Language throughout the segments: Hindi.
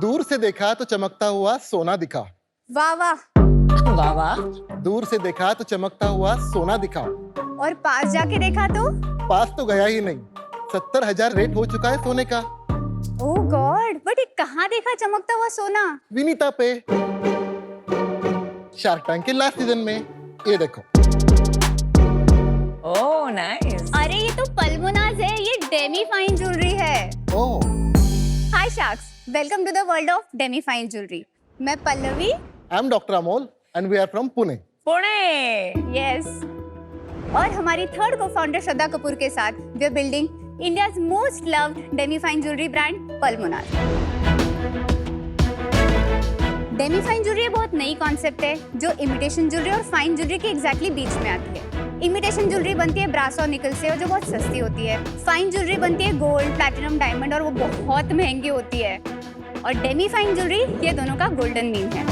दूर से देखा तो चमकता हुआ सोना दिखा। वाह वाह। वाह वाह। दूर से देखा तो चमकता हुआ सोना दिखा। और पास जाके देखा तो? पास तो गया ही नहीं, 70,000 रेट हो चुका है सोने का। ओह गॉड, बट ये कहाँ देखा चमकता हुआ सोना? विनीता पे, शार्क टैंक के लास्ट सीजन में। ये देखो। Oh nice. अरे ये तो पल्मोनाज है, ये डेमी फाइन ज्वेलरी है। Oh. Hi sharks, welcome to the world of demi fine jewellery. मैं Pallavi. I am doctor Amol and we are from Pune. Pune. Yes. और हमारी third co founder Shraddha Kapoor के साथ we are building India's most loved demi fine jewellery brand Palmonas. Demi fine jewellery बहुत नई कॉन्सेप्ट है जो इमिटेशन ज्वेलरी और फाइन ज्वेलरी के एग्जैक्टली बीच में आती है। इमिटेशन ज्वेलरी बनती है ब्रास और निकल से और जो बहुत सस्ती होती है। फाइन ज्वेलरी बनती है गोल्ड, प्लैटिनम, डायमंड और वो बहुत महंगी होती है। और डेमी फाइन ज्वेलरी ये दोनों का गोल्डन मीन है।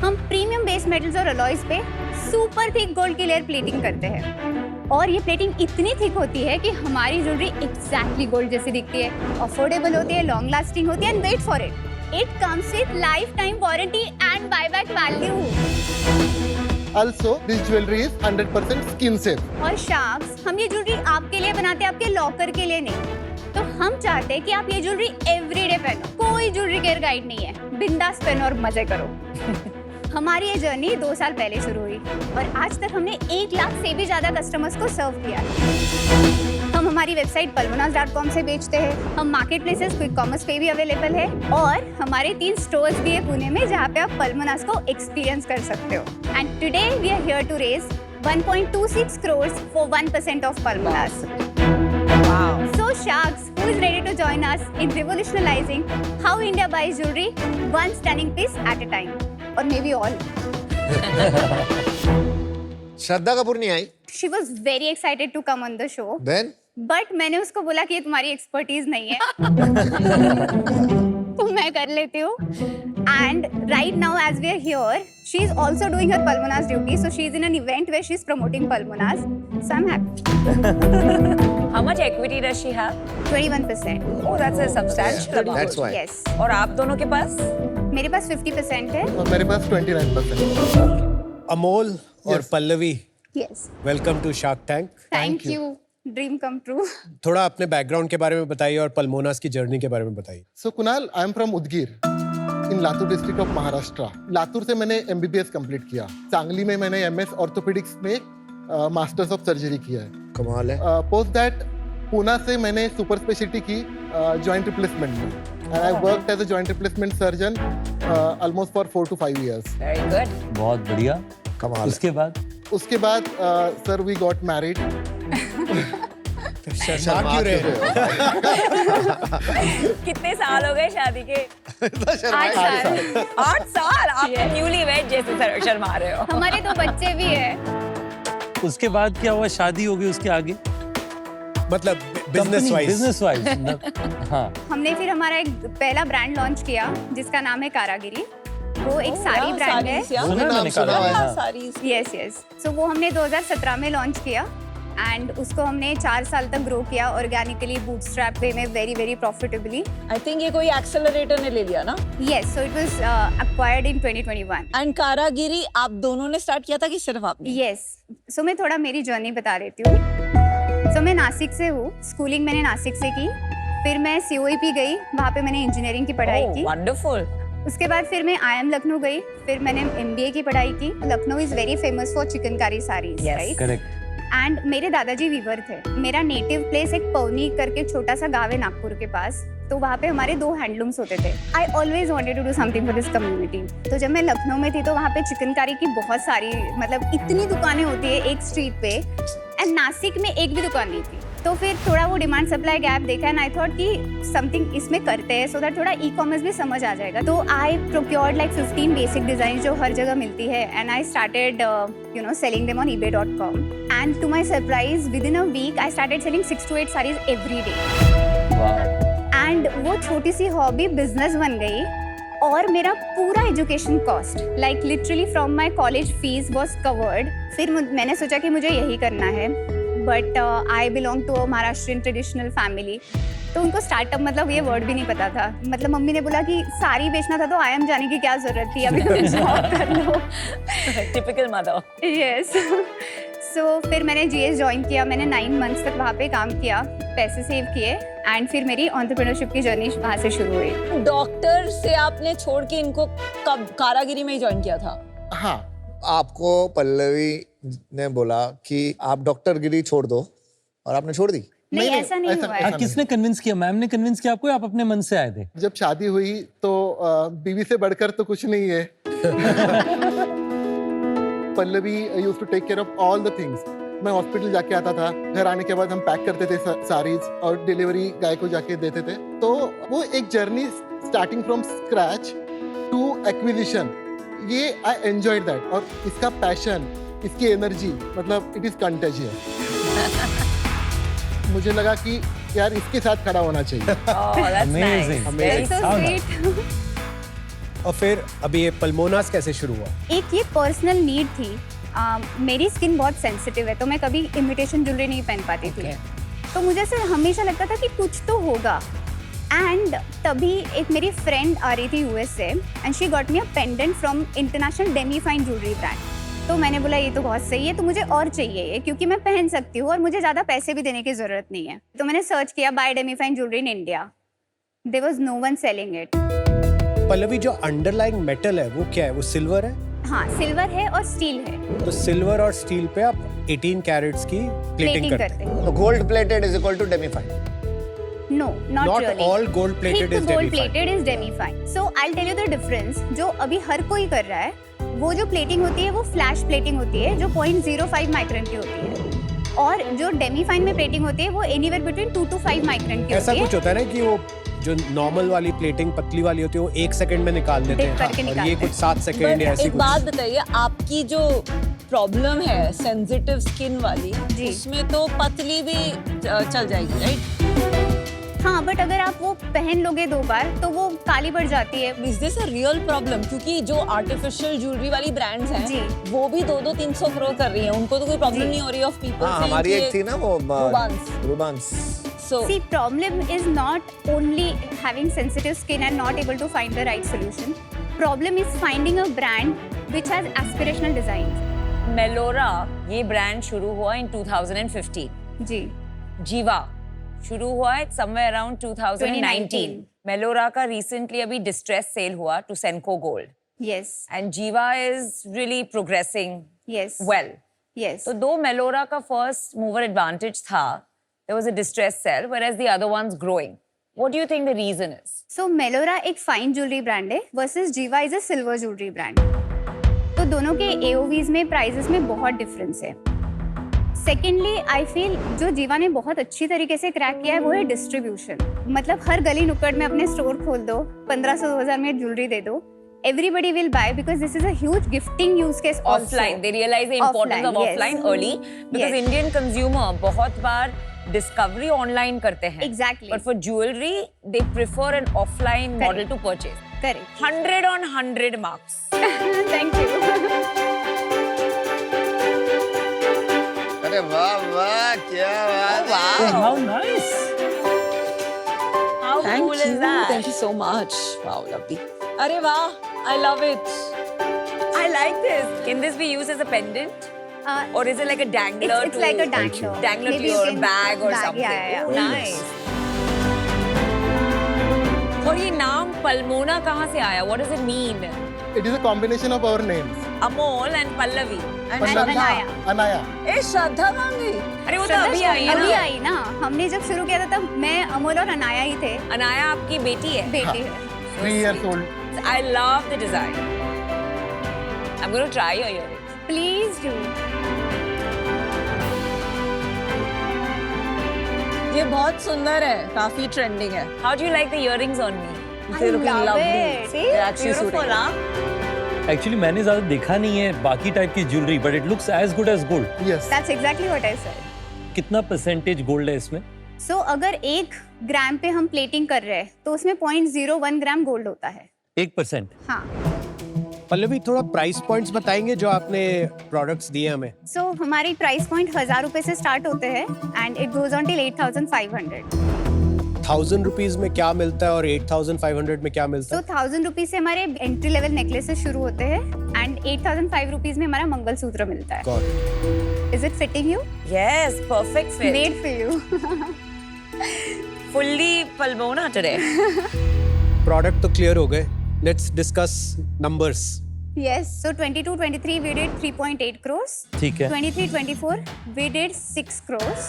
हम प्रीमियम बेस मेटल्स और अलॉयज पे सुपर थिक गोल्ड की लेयर प्लेटिंग करते हैं और ये प्लेटिंग इतनी थिक होती है कि हमारी ज्वेलरी एग्जैक्टली गोल्ड जैसी दिखती है, अफोर्डेबल होती है, लॉन्ग लास्टिंग होती है and wait for it, it comes with life time warranty and buyback value. Also, this jewelry is 100% skin safe. और शार्क्स, हम ये ज्वेलरी आपके लिए बनाते हैं, आपके लॉकर के लिए नहीं। तो हम चाहते हैं कि आप ये ज्वेलरी एवरीडे पहनो, कोई ज्वेलरी केयर गाइड नहीं है, बिंदास पहनो और मजे करो। हमारी ये जर्नी 2 साल पहले शुरू हुई और आज तक हमने 1 लाख से भी ज्यादा कस्टमर्स को सर्व किया। हम हमारी वेबसाइट palmonas.com से बेचते हैं। हम मार्केट प्लेसेस, क्विक कॉमर्स पे भी अवेलेबल है और हमारे 3 स्टोर्स भी है पुणे में जहाँ पे आप पल्मोनास को एक्सपीरियंस कर सकते हो। And today we are here to raise 1.26 crores for 1% of Palmonas. Wow. So sharks, who is ready to join us in revolutionizing how India buys jewelry one stunning piece at a time? Or maybe all. Shraddha Kapoor नहीं आई? She was very excited to come on the show. Then? But मैंने उसको बोला कि ये तुम्हारी एक्सपर्टीज नहीं है तो मैं कर लेती हूँ। And right now as we are here, she is also doing her Palmonas duty. So she is in an event where she is promoting Palmonas. So I'm happy. How much equity does she have? 21%. Oh, that's a substantial amount. That's why. Yes. और आप दोनों के पास? मेरे पास 50% है। और मेरे पास 29%। अमोल और Pallavi, Yes. Welcome to Shark Tank. Thank you. Dream come true. थोड़ा अपने बैकग्राउंड के बारे में बताइए और पल्मोनास की जर्नी के बारे में बताइए। So Kunal, I am from Udgir in Latur district of Maharashtra. Latur से मैंने MBBS कंप्लीट किया। सांगली में मैंने MS ऑर्थोपेडिक्स में मास्टर्स ऑफ सर्जरी किया है। कमाल है। पोस्ट दैट पूना से मैंने सुपर स्पेशलिटी की जॉइंट रिप्लेसमेंट में and I worked as a joint replacement surgeon almost for 4 to 5 years. Very good. बहुत बढ़िया। कमाल है। उसके बाद सर वी गॉट मैरिड। शर्मा क्यों रहे? कितने साल हो गए शादी के? 8 साल। 8 साल? आप न्यूली वेड जैसे शर्मा रहे हो। हमारे 2 बच्चे भी है। उसके बाद क्या हुआ? शादी हो गई, उसके आगे मतलब बिजनेस वाइज। हाँ। हमने फिर हमारा एक पहला ब्रांड लॉन्च किया जिसका नाम है कारागिरी। वो एक साड़ी ब्रांड है। सुना है मैंने कारागिरी। सारी। Yes yes. सो वो हमने 2017 में लॉन्च किया एंड उसको हमने 4 साल तक ग्रो किया ऑर्गेनिकली, बूटस्ट्रैप वे में, very very profitably. I think ये कोई एक्सेलरेटर ने ले लिया ना? Yes, so it was acquired in 2021। And Karagiri आप दोनों ने स्टार्ट किया था कि सिर्फ आपने? यस। सो मैं थोड़ा मेरी जर्नी बता देती हूँ। सो मैं नासिक से हूँ, स्कूलिंग मैंने नासिक से की, फिर मैं COEP गई, वहाँ पे मैंने इंजीनियरिंग की पढ़ाई की। वंडरफुल। उसके बाद फिर मैं IIM लखनऊ गई, फिर मैंने MBA की पढ़ाई की। Lucknow is very famous for chikankari saris, right? Correct. And मेरे दादाजी वीवर थे। मेरा नेटिव प्लेस एक पवनी करके छोटा सा गाँव है नागपुर के पास, तो वहाँ पे हमारे 2 हैंडलूम्स होते थे। I always wanted to do something for this community. तो जब मैं लखनऊ में थी तो वहाँ पे चिकनकारी की बहुत सारी, मतलब इतनी दुकानें होती है एक स्ट्रीट पे, एंड नासिक में एक भी दुकान नहीं थी। तो फिर थोड़ा वो डिमांड सप्लाई गैप देखा एंड आई थॉट कि समथिंग इसमें करते हैं सो दैट थोड़ा ई-कॉमर्स भी समझ आ जाएगा। तो I procured like 15 basic design जो हर जगह मिलती है and I started selling them on ebay.com and to my surprise within a week I started selling 6 to 8 saris every day. एंड वो छोटी सी हॉबी बिजनेस बन गई और मेरा पूरा education cost like literally from my college fees was covered. फिर मैंने सोचा कि मुझे यही करना है, but I belong to a Maharashtrian traditional family तो उनको स्टार्टअप मतलब ये वर्ड भी नहीं पता था। मतलब मम्मी ने बोला कि साड़ी बेचना था तो आयम जाने की क्या जरूरत थी, अभी तुम जॉब कर लो। Typical mother. यस। सो फिर मैंने जीएस ज्वाइन किया, मैंने 9 मंथ्स तक वहाँ पे काम किया, पैसे सेव किए एंड फिर मेरी एंटरप्रेन्योरशिप की जर्नी वहाँ से शुरू हुई। डॉक्टर से आपने छोड़ के इनको कब कारागिरी में ही ज्वाइन किया था? हाँ, आपको पल्लवी ने बोला कि आप डॉक्टर गिरी छोड़ दो और आपने छोड़ दी। नहीं, ऐसा नहीं हुआ है। किसने कन्विंस किया? मैम ने कन्विंस किया आपको या आप अपने मन से आए थे? जब शादी हुई तो बीवी से बढ़कर तो कुछ नहीं है। Pallavi used to take care of all the things. मैं हॉस्पिटल जाके आता था, घर आने के बाद हम पैक करते थे साड़ीज और डिलीवरी गाय को जाके देते थे। तो वो एक journey starting from scratch to acquisition, ये आई एंजॉयड दैट। और इसका पैशन, इसकी एनर्जी, मतलब इट इज कंटेजियस। मुझे लगा कि यार इसके साथ खड़ा होना चाहिए। Oh, that's Amazing. nice. That's so How sweet. और फिर अभी ये पल्मोनास कैसे शुरू हुआ? एक ये पर्सनल नीड थी। मेरी स्किन बहुत सेंसिटिव है, तो मैं कभी इमिटेशन ज्वेलरी नहीं पहन पाती थी। तो मुझे से हमेशा लगता था कि कुछ तो होगा। एंड तभी एक मेरी फ्रेंड आ रही थी यूएस से and she got me a pendant from international Demi fine jewellery brand. तो मैंने बोला ये तो बहुत सही है, तो मुझे और चाहिए ये, क्योंकि मैं पहन सकती हूँ और मुझे ज़्यादा पैसे भी देने की ज़रूरत नहीं है। तो मैंने सर्च किया buy demi fine jewellery in India. There was no one selling it. Pallavi, जो अंडरलाइंग मेटल है वो क्या है? वो सिल्वर है? हाँ, सिल्वर है और स्टील है। तो सिल्वर और स्टील पे आप 18 कैरेट्स की प्लेटिंग करते हैं। तो gold plated is equal to demi fine. No, not Not really. all gold plated is gold demi-fine. plated is demi-fine. So I'll tell you the difference. जो अभी हर कोई कर रहा है, वो जो प्लेटिंग होती है वो फ्लैश प्लेटिंग होती है, जो 0.05 माइक्रोन की होती है। और जो डेमी-फाइन में प्लेटिंग होती है वो एनीवेयर बिटवीन 2 to 5 माइक्रोन की ऐसा होती कुछ है। होता है ना कि वो जो नॉर्मल वाली प्लेटिंग पतली वाली होती है वो 1 सेकंड में निकाल देते Dip करके हैं, और निकालते ये हैं। कुछ 7 सेकंड या ऐसी एक कुछ। बात बताइए, आपकी जो प्रॉब्लम है सेंसिटिव स्किन वाली, जी। उसमें तो पतली भी चल जाएगी, राइट? हाँ, बट अगर आप वो पहन लोगे 2 बार तो वो काली पड़ जाती है। Is this a real problem? क्योंकि जो आर्टिफिशियल ज्वेलरी वाली ब्रांड्स जी। हैं वो भी 200-300 करोड़ कर रही हैं, उनको तो कोई प्रॉब्लम नहीं हो रही ऑफ पीपल। हाँ, हमारी एक थी ना वो रूबांस। So See, problem is not only having sensitive skin and not able to find the right solution. Problem is finding a brand which has aspirational designs. Melorra ये ब्रांड शुरू हुआ इन 2015। जी। जीवा शुरू हुआ है समवेयर अराउंड 2019। मेलोरा का रिसेंटली अभी डिस्ट्रेस सेल हुआ to Senco gold Yes. And Giva is really progressing Yes. Well. Yes. तो दो मेलोरा का फर्स्ट मूवर एडवांटेज था, there was a distress sell, whereas the other one's growing. What do you think the reason is? So Melora एक फाइन ज्वेलरी ब्रांड है versus Jiva is a silver jewellery brand. तो दोनों के AOVs में प्राइसेस में बहुत डिफरेंस है। सेकेंडली आई फील जो जीवा ने बहुत अच्छी तरीके से क्रैक किया है वो है डिस्ट्रीब्यूशन। मतलब हर गली नुक्कड़ में अपने स्टोर खोल दो, 1500-2000 में ज्वेलरी दे दो, everybody will buy because this is a huge gifting use case also. Offline, they realize the importance Offline, of yes. offline early because Yes. Indian consumer बहुत बार discovery online करते हैं. Exactly. But for jewelry, they prefer an offline model to purchase. Correct. 100 on 100 marks. Thank you. अरे वाह वाह, क्या बात है। Wow. How nice. How cool is that? Thank you so much. Wow, lovely. अरे वाह, I love it. I like this. Can this be used as a pendant? Or is it like a dangler? It's like a dangler. Dangler to Maybe you your can- bag or something. Yeah. Oh, nice. और ये नाम पल्मोना कहाँ से आया? What does it mean? It is a combination of our names. Amol and Pallavi. And Anaya. Anaya. ए श्रद्धा कहाँ गई? अरे वो तो अभी आई है अभी ना? आई ना। हमने जब शुरू किया था तब मैं अमोल और अनाया ही थे। अनाया आपकी बेटी है? बेटी है। 3 years old. I love the design. I'm going to try your earrings. Please do. ये बहुत सुंदर है, काफी ट्रेंडिंग है। How do you like the earrings on me? I love it. See? They're actually suiting. Actually मैंने ज्यादा देखा नहीं है बाकी टाइप की jewellery, but it looks as good as gold. Yes. That's exactly what I said. कितना परसेंटेज गोल्ड है इसमें? So अगर 1 ग्राम पे हम प्लेटिंग कर रहे हैं तो उसमें 0.01 ग्राम गोल्ड होता है। 1%. हाँ। पल्लवी, थोड़ा प्राइस पॉइंट्स बताएंगे जो आपने प्रोडक्ट्स दिए हमें? So हमारी प्राइस पॉइंट 1000 रुपए से स्टार्ट होते हैं and it goes on till 8500। 1000 rupees में क्या मिलता है और 8500 में क्या मिलता तो है? 1000 रुपीज से हमारे एंट्री लेवल नेकलेसेस शुरू होते हैं एंड 8005 रुपीज में हमारा मंगलसूत्र मिलता है. Got it. Is it fitting you? Yes, perfect fit. Made for you. Fully Palmona today. Product तो क्लियर हो गए. Let's discuss numbers. Yes, so 22-23 we did 3.8 crores. ठीक है. 23-24 we did 6 crores.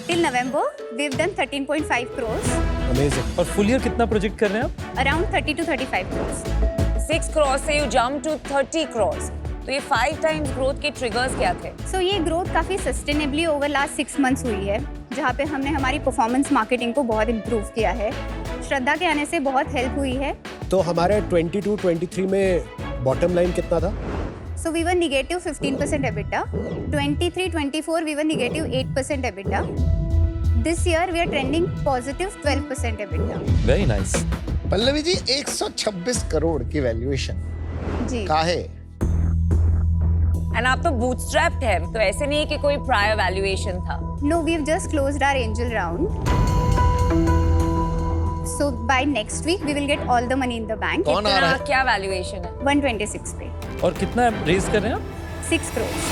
Till November we've done 13.5 crores. Amazing. और फुल ईयर कितना प्रोजेक्ट कर रहे हैं आप? Around 30 to 35 crores. 6 crores से you jump to 30 crores. तो ये 5 times growth के triggers क्या थे? So ये growth काफी sustainably over last 6 months हुई है, जहाँ पे हमने हमारी performance marketing को बहुत improve किया है. श्रद्धा के आने से बहुत help हुई है. तो हमारे 22-23 में बॉटम लाइन कितना था? So we were negative 15% EBITDA. 23-24 we were negative 8% EBITDA. This year we are trending positive 12% EBITDA. Very nice. Pallavi ji 126 crore की वैल्यूएशन जी. काहे? And आप तो bootstrapped है, तो ऐसे नहीं है कि कोई prior valuation था. No, we've just closed our angel round. So by next week we will get all the money in the bank. कौन आ रहा है? क्या valuation है? 126 पे. और कितना रेज कर रहे हैं आप? 6 crores.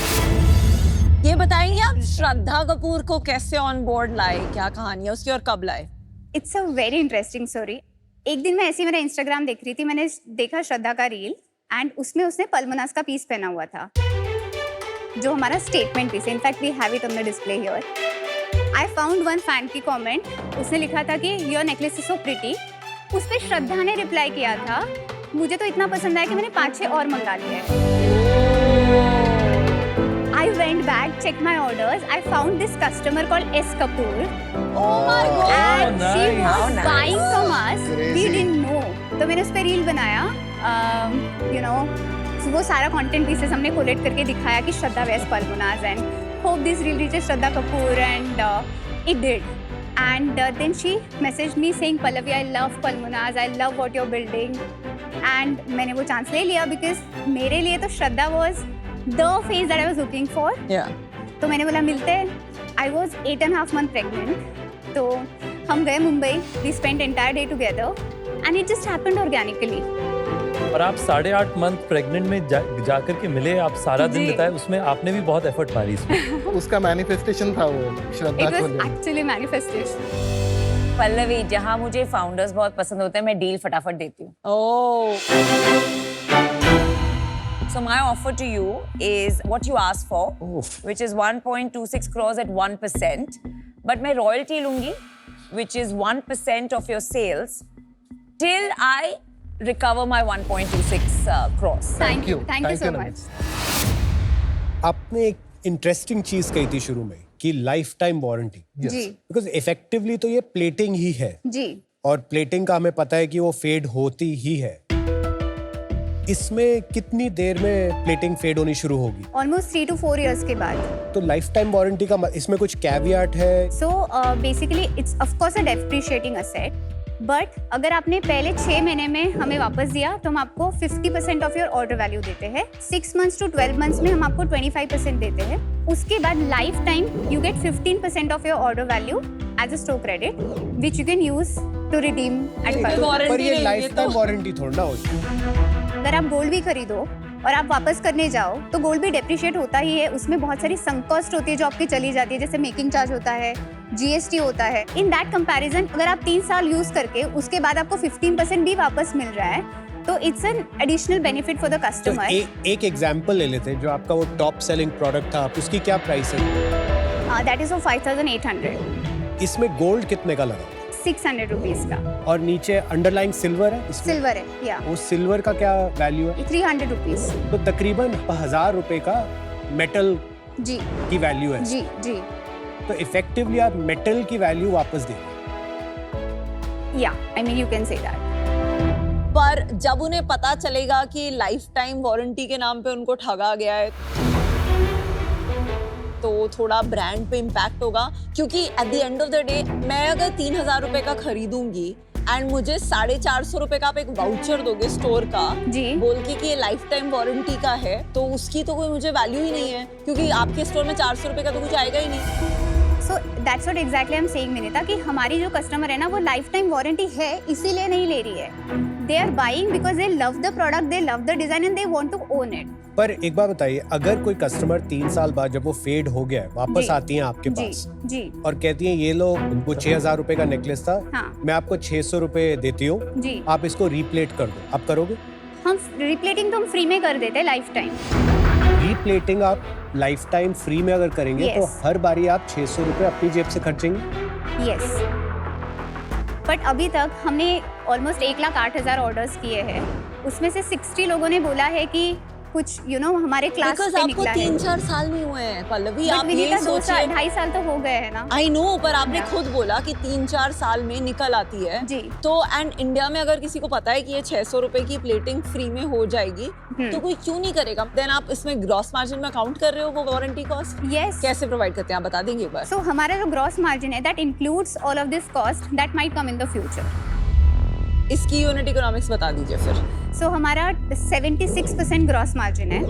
ये बताएंगे आप श्रद्धा कपूर को कैसे ऑन बोर्ड लाए, क्या कहानी है उसकी और कब लाए? It's a very interesting story. एक दिन मैं ऐसे ही मेरा इंस्टाग्राम देख रही थी, मैंने देखा श्रद्धा का रील एंड उसमें उसने पल्मोनास का पीस पहना हुआ था, जो हमारा स्टेटमेंट पीस है. In fact we have it on the display here. I found one fan की कमेंट. उसने लिखा था कि your necklace is so pretty. उस पर श्रद्धा ने रिप्लाई किया था, मुझे तो इतना पसंद आया कि मैंने 5-6 और मंगा लिए. I went back, checked my orders. I found this customer called S. Kapoor. Oh my God! And she nice. was How nice. buying from us. We Crazy. didn't know. तो मैंने उस पर रील बनाया. You know, वो सारा कंटेंट पीसेस हमने कोलेट करके दिखाया कि Shraddha wears Palmonas and hope this reel reaches Shraddha Kapoor and it did. And then she messaged me saying, Pallavi, I love Pulmonas, I love what you're building. And मैंने वो चांस ले लिया because मेरे लिए तो श्रद्धा was the face that I was looking for. Yeah. तो मैंने बोला मिलते हैं. I was 8.5 months pregnant. तो हम गए Mumbai. We spent entire day together and it just happened organically. और आप 8.5 मंथ प्रेग्नेंट में जाकर के मिले, आप सारा दिन जी. बिताए, उसमें आपने भी बहुत एफर्ट मारी इसमें. उसका मैनिफेस्टेशन था वो श्रद्धा It को was लेकर. actually manifestation. पल्लवी, जहाँ मुझे founders बहुत पसंद होते हैं, मैं डील फटाफट देती हूँ. Oh. So my offer to you is what you asked for, which is 1.26 crores at 1%. But मैं royalty लूँगी, which is 1% of your sales, till I recover my 1.26 crores. Thank you. Thank you so Nandini. much. आपने एक इंटरेस्टिंग चीज कही थी शुरू में कि लाइफ टाइम वारंटी. जी. बिकॉज इफेक्टिवली तो ये प्लेटिंग ही है जी. और प्लेटिंग का हमें पता है कि वो फेड होती ही है. इसमें कितनी देर में प्लेटिंग फेड होनी शुरू होगी? Almost 3 to 4 years के बाद. तो लाइफ टाइम वारंटी का इसमें कुछ कैवियाट है? So basically it's of course a depreciating asset. But अगर आपने पहले 6 महीने में हमें वापस दिया तो हम आपको 50% ऑफ योर ऑर्डर वैल्यू देते हैं. 6 months to 12 months में हम आपको 25% देते हैं. उसके बाद life time you get 15% off your order value as a store credit which you can use to redeem at पर ये लाइफ टाइम वारंटी थोड़ा ना होती. अगर आप गोल्ड भी खरीदो और आप वापस करने जाओ तो गोल्ड भी डेप्रिशिएट होता ही है. उसमें बहुत सारी संक कॉस्ट होती है जो आपकी चली जाती है, जैसे मेकिंग चार्ज होता है, जीएसटी होता है. इन दैट कंपैरिजन अगर आप 3 साल यूज करके उसके बाद आपको 15% भी वापस मिल रहा है तो it's an additional benefit for the तो कस्टमर. एक एग्जांपल ले लेते हैं. जो आपका वो टॉप सेलिंग प्रोडक्ट था, उसकी क्या प्राइस है? That is 5800. इसमें गोल्ड कितने का लगा? 600 रुपीज का. और नीचे अंडरलाइंग सिल्वर है इसमें? सिल्वर है. या वो सिल्वर का क्या वैल्यू है? 300 रुपीज. तो तकरीबन 1000 रुपए का मेटल जी की वैल्यू है. जी जी. तो इफेक्टिवली आप मेटल की वैल्यू वापस देंगे. या I mean you can say that. पर जब उन्हें पता चलेगा कि लाइफ टाइम वारंटी के नाम पे उनको ठगा गया है तो थोड़ा ब्रांड पे इम्पैक्ट होगा. क्योंकि at the end of the day मैं अगर 3000 रुपए का खरीदूंगी एंड मुझे 450 रुपए का आप एक वाउचर दोगे स्टोर का जी. बोल के कि ये लाइफ टाइम वारंटी का है, तो उसकी तो कोई मुझे वैल्यू ही नहीं है क्योंकि आपके स्टोर में 400 रुपए का तो कुछ आएगा ही नहीं. So that's what exactly I am saying Vinita कि हमारी जो कस्टमर है ना वो लाइफ टाइम वारंटी है इसीलिए नहीं ले रही है. They are buying because they love the product, they love the design and they want to own it. पर एक बात बताइए, अगर कोई कस्टमर 3 साल बाद जब वो फेड हो गया है वापस जी, आती हैं आपके जी पास जी और कहती हैं ये लो, उनको 6,000 रुपए का नेकलेस था, हाँ मैं आपको 600 रुपए देती हूँ, जी. आप इसको रिप्लेट कर दो, आप करोगे? हम रिप्लेटिंग तो हम फ्री में कर देते हैं लाइफ टाइम. रिप्लेटिंग आप लाइफ टाइम फ्री में अगर करेंगे Yes. तो हर बारी आप 600 रुपए अपनी जेब से खर्चेंगे? यस. बट अभी तक हमने ऑलमोस्ट 1,08,000 ऑर्डर्स किए हैं. उसमें से 60 लोगों ने बोला है कि कुछ हमारे क्लास बिकॉज से आपको निकला है. 3-4 साल नहीं हुए हैं पल्लवी. बट आप ये विनीता 2 साल सोचिए, 2.5 साल तो हो गए हैं ना. आई नो, पर आपने Yeah. खुद बोला कि 3-4 साल में निकल आती है. जी. तो एंड इंडिया में अगर किसी को पता है कि ये 600 रुपए की प्लेटिंग फ्री में हो जाएगी तो कोई क्यों नहीं करेगा? देन आप इसमें ग्रॉस मार्जिन में काउंट कर रहे हो वो वारंटी कॉस्ट? यस. कैसे प्रोवाइड करते हैं आप बता देंगे एक बार? सो हमारा जो ग्रॉस मार्जिन है that includes all of this cost that might come in the future. इसकी यूनिट इकोनॉमिक्स बता दीजिए फिर. सो हमारा 76% ग्रॉस मार्जिन है.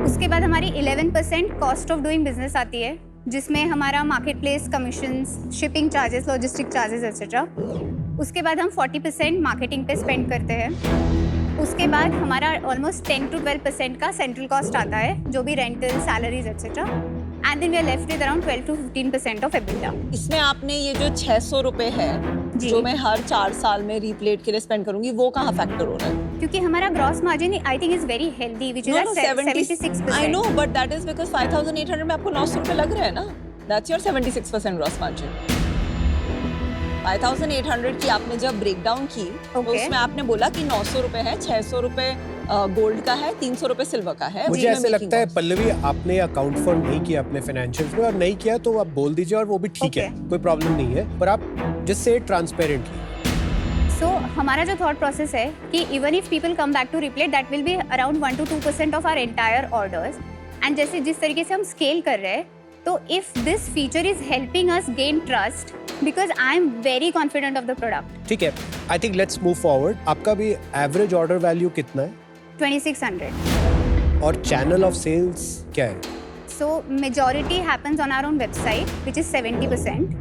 उसके बाद हमारी 11% कॉस्ट ऑफ डूइंग बिजनेस आती है जिसमें हमारा market place commissions, shipping charges, logistic charges etcetera. उसके बाद हम 40% मार्केटिंग पे स्पेंड करते हैं. उसके बाद हमारा ऑलमोस्ट 10 to 12% का सेंट्रल कॉस्ट आता है जो भी rental, salaries etcetera. And then we are left with around 12 to 15% of EBITDA. इसमें आपने ये जो 600 रुपए है जी. जो मैं हर 4 साल में रीप्लेट के लिए स्पेंड करूंगी वो कहाँ फैक्टर हो रहा है? क्योंकि हमारा gross margin I think is very healthy which is 76%. I know, but that is because 5,800 में आपको 900 रुपए लग रहे हैं ना. That's your 76% gross margin. 5,800 की आपने जब ब्रेक डाउन की तो Okay. उसमें आपने बोला कि 900 रुपए है, 600 रुपए गोल्ड का है, 300 रुपए सिल्वर का है. मुझे ऐसे लगता है पल्लवी आपने अकाउंट फॉर नहीं किया अपने फाइनेंशियल्स में, और नहीं किया तो आप बोल दीजिए और वो भी ठीक है, Okay. कोई प्रॉब्लम नहीं है, पर आप जस्ट से ट्रांसपेरेंटली. सो हमारा जो थॉट प्रोसेस है कि even if people come back to replate that will be around 1 to 2% of our entire orders. And जैसे जिस तरीके से हम स्केल कर रहे हैं तो if this feature is helping us gain trust because I am very confident of the product. ठीक है, I think let's move forward. आपका भी एवरेज ऑर्डर वैल्यू कितना है 2600. और चैनल ऑफ सेल्स क्या है? So majority happens on our own website, which is 70%.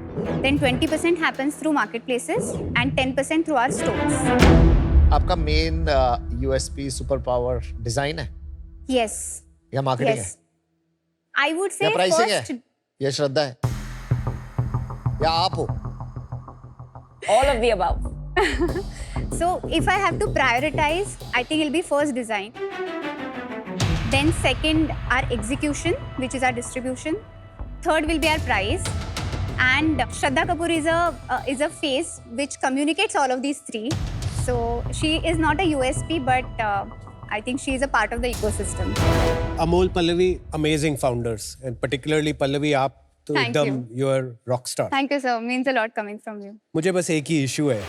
Then 20% happens through marketplaces and 10% through our stores. आपका main USP super power design है Yes. या मार्केटिंग Yes. I would है या say प्राइसिंग first. है या श्रद्धा है या आप हो? All of the above. So if I have to prioritize, I think it'll be first design. Then second, our execution, which is our distribution. Third will be our price. And Shraddha Kapoor is a face which communicates all of these three. So she is not a USP, but I think she is a part of the ecosystem. Amol, Pallavi, amazing founders, and particularly Pallavi आप तो Thank एकदम you. You are rock star. Thank you, sir. Means a lot coming from you. मुझे बस एक ही इशू है,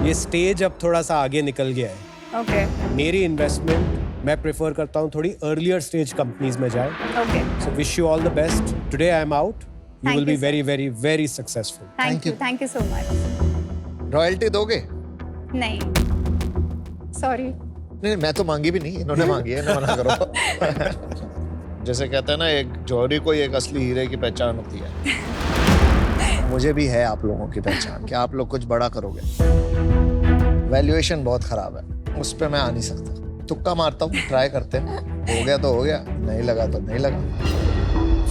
ये स्टेज अब थोड़ा सा आगे निकल गया है. Okay. मेरी इन्वेस्टमेंट मैं प्रेफर करता हूँ थोड़ी अर्लियर स्टेज कंपनीज में जाए. Okay. So wish you all the best. Today I am out. You Thank will be you, sir. very, very, very successful. Thank you. Thank you so much. Royalty दोगे? नहीं. Sorry. नहीं, मैं तो मांगी भी नहीं, इन्होंने मांगी है, ना मना करो. जैसे कहते हैं ना, एक जौहरी को एक असली हीरे की पहचान होती है. मुझे भी है आप लोगों की पहचान कि आप लोग कुछ बड़ा करोगे. वैल्यूएशन बहुत खराब है, उस पर मैं आ नहीं सकता. तुक्का मारता हूँ, ट्राई करते हैं, हो गया तो हो गया, नहीं लगा तो नहीं लगा.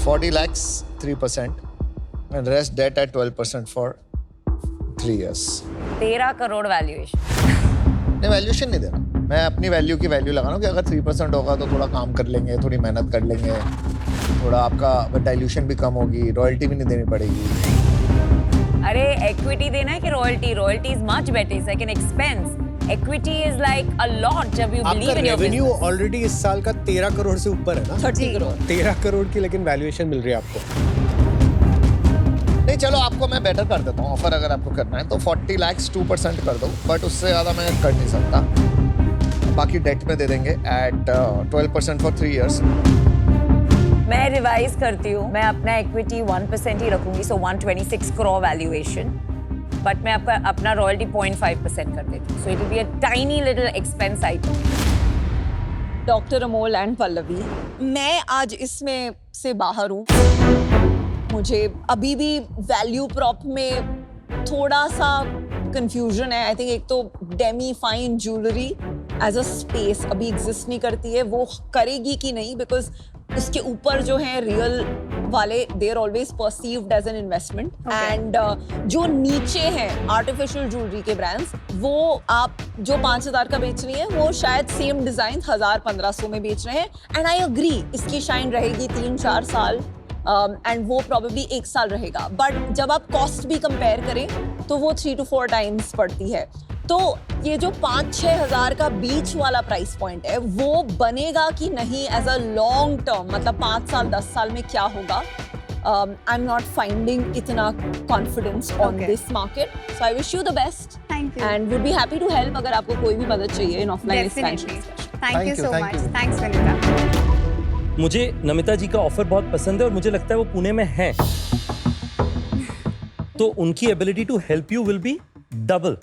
40 lakhs 3% and rest debt at 12% for 3 years. 13 crore valuation. नहीं, वैल्यूएशन नहीं देना, मैं अपनी वैल्यू की वैल्यू लगा रहा हूँ कि अगर 3% होगा तो थोड़ा काम कर लेंगे, थोड़ी मेहनत कर लेंगे, थोड़ा आपका डाइल्यूशन भी कम होगी, रॉयल्टी भी नहीं देनी पड़ेगी. अरे इक्विटी देना है कि royalty? Royalty is much better, it's like an expense. Equity is like a lot जब you आपका believe in your revenue business. Already इस साल का 13 करोड़ से ऊपर है ना? 30 करोड़. 13 करोड़ की लेकिन वैल्यूएशन मिल रही है आपको. नहीं, चलो आपको मैं बेटर कर देता हूँ. ऑफर अगर आपको करना है तो 40 lakhs 2% कर दो, बट उससे ज़्यादा मैं कर नहीं सकता. बाकी डेट में दे देंगे at 12% for 3 years. मैं रिवाइज करती हूँ, मैं अपना इक्विटी 1% ही रखूंगी, so 126 करोड़ वैल्यूएशन, बट मैं आपका अपना रॉयल्टी 0.5% कर देती हूँ, so it will be a tiny little expense item. Doctor Amol and Pallavi, मैं आज इसमें से बाहर हूँ मुझे अभी भी वैल्यू प्रॉप में थोड़ा सा कंफ्यूजन है। आई थिंक एक तो demi fine jewellery as a space अभी एग्जिस्ट नहीं करती है, वो करेगी कि नहीं, बिकॉज उसके ऊपर जो है रियल वाले they are always perceived as an investment. And जो नीचे हैं आर्टिफिशियल ज्वेलरी के ब्रांड्स, वो आप जो 5,000 का बेच रही है वो शायद सेम डिजाइन 1,000-1,500 में बेच रहे हैं। एंड आई अग्री, इसकी शाइन रहेगी 3-4 साल एंड वो प्रॉबेबली 1 साल रहेगा, बट जब आप कॉस्ट भी कंपेयर करें तो वो 3 to 4 टाइम्स पड़ती है। तो ये जो 5-6 हज़ार का बीच वाला प्राइस पॉइंट है वो बनेगा कि नहीं एज अ लॉन्ग टर्म, मतलब 5 साल 10 साल में क्या होगा, आई एम नॉट फाइंडिंग इतना confidence on this market. So I wish you the best thank you and would be happy to help अगर आपको कोई भी मदद चाहिए in offline expansion. Thank you so thank मच, you. थैंक्स विनीता। मुझे नमिता जी का ऑफर बहुत पसंद है और मुझे लगता है वो पुणे में हैं, तो उनकी ability to help you will be double.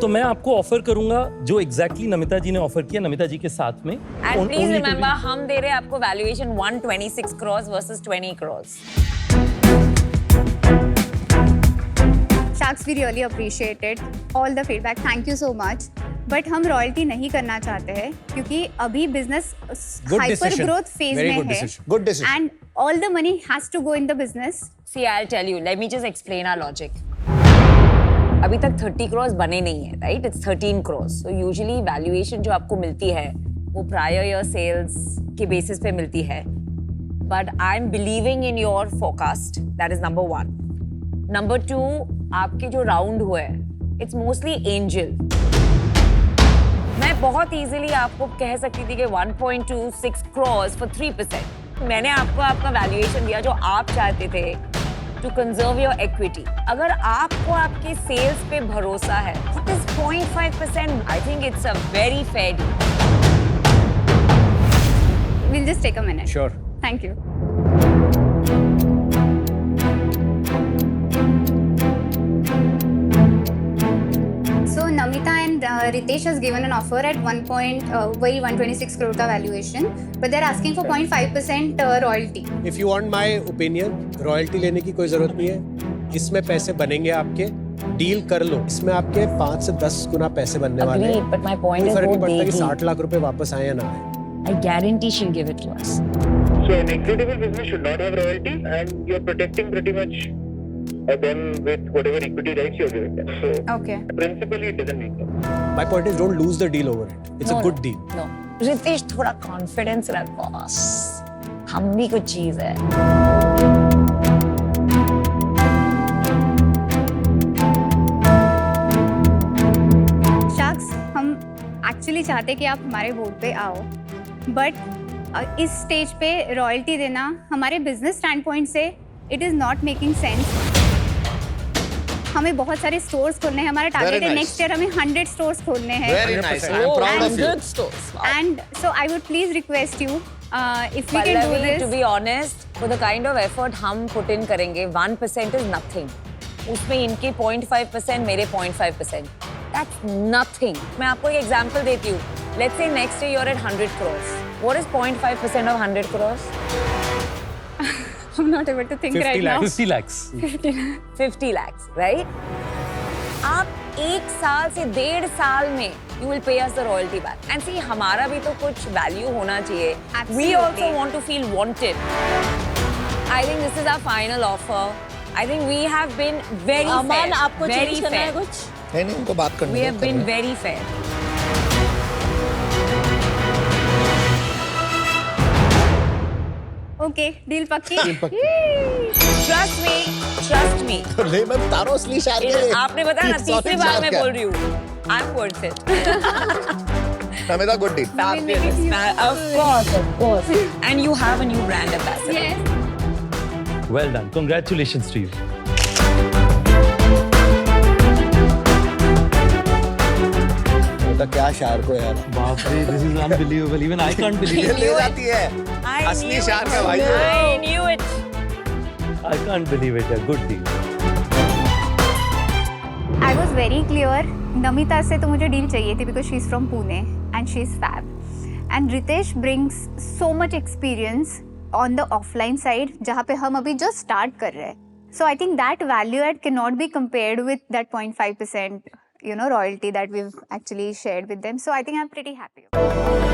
तो मैं आपको ऑफर करूंगा जो एग्जैक्टली नमिता जी ने ऑफर किया नमिता जी के साथ में। एंड प्लीज रिमेंबर, हम दे रहे हैं आपको valuation 126 crores versus 20 crores। Sharks, we really appreciated all the feedback. Thank you so much. But हम रॉयल्टी नहीं करना चाहते हैं क्योंकि अभी बिजनेस हाइपर ग्रोथ फेज में है good decision and all the money has to go in the business. See, I'll tell you. Let me just explain our logic. अभी तक 30 crores बने नहीं है, right? It's 13 crores. So usually valuation जो आपको मिलती है वो prior year sales के basis पे मिलती है. But I'm believing in your forecast. That is number 1. Number 2, आपके जो round हुए हैं, it's mostly angel. मैं बहुत easily आपको कह सकती थी कि 1.26 crores for 3%. मैंने आपको आपका valuation दिया जो आप चाहते थे to conserve your equity. अगर आपको आपके sales पे भरोसा है, what is 0.5%? I think it's a very fair deal. We'll just take a minute. Sure. Thank you. So Namita and Ritesh has given an offer at 126 crore का valuation, but they're asking for 0.5% royalty. If you want my opinion, royalty लेने की कोई जरूरत नहीं है। इसमें पैसे बनेंगे आपके, डील कर लो। इसमें आपके 5 से 10 गुना पैसे बनने वाले हैं। Agreed, but my point कोई is फर्क वो नहीं पड़ता कि देगी। 60 लाख रुपए वापस आए या ना आए। I guarantee she'll give it to us. So an equitable business should not have royalty, and you're protecting pretty much them with whatever equity rights you're giving them. So Okay. principally, it doesn't make sense. My point is, don't lose the deal over it. It's a good deal. No. Ritesh थोड़ा कॉन्फिडेंस रख बॉस, हम भी कुछ चीज है। Sharks, हम एक्चुअली चाहते कि आप हमारे बोर्ड पे आओ, बट इस स्टेज पे रॉयल्टी देना हमारे बिजनेस स्टैंड पॉइंट से it is not making sense. हमें बहुत सारे स्टोर्स खोलने हैं, हमारा टारगेट है nice. नेक्स्ट ईयर हमें 100 स्टोर्स खोलने हैं। Very nice I am proud of you Good stores. Wow. And so I would please request you, if we can do Pallavi, this. to be honest, for the kind of effort हम put in करेंगे, 1% is nothing. उसमें इनके 0.5%, मेरे 0.5%. That's nothing. मैं आपको एक example देती हूँ. Let's say next year you're at 100 crores. What is 0.5% of 100 crores? I'm not able to think 50 right now. 50 lakhs. 50 lakhs, right? आप 1 साल से 1.5 साल में you will pay us the royalty back. And see, हमारा भी तो कुछ value होना चाहिए. Absolutely. We also want to feel wanted. I think this is our final offer. I think we have been very Aman, fair. आपको very चेंज करना है fair. कुछ? नहीं उनको बात करनी We है, have कर been रहे हैं। very fair. Okay, deal पक्की? Trust me, trust me. तो ले मैं तारो असली शायर के लिए आपने बताया ना, It's तीसरी not बार शायर मैं क्या? बोल रही हूँ. I'm worth it. Namita good deal Fabulous. Of course. And you have a new brand ambassador. Yes. Well done. Congratulations to you. Namita क्या शायर को यार बाप रे, this is unbelievable. Even I can't believe ये it. ले जाती है I असली knew शायर it. का भाई I knew it. I can't believe it. A good deal. I was very clear. Namita से तो मुझे डील चाहिए थी because she's from Pune and she's fab. And Ritesh brings so much experience on the offline side जहाँ पे हम अभी जस्ट स्टार्ट कर रहे हैं. So I think that value add cannot be compared with that 0.5%, you know, royalty that we've actually shared with them. So I think I'm pretty happy.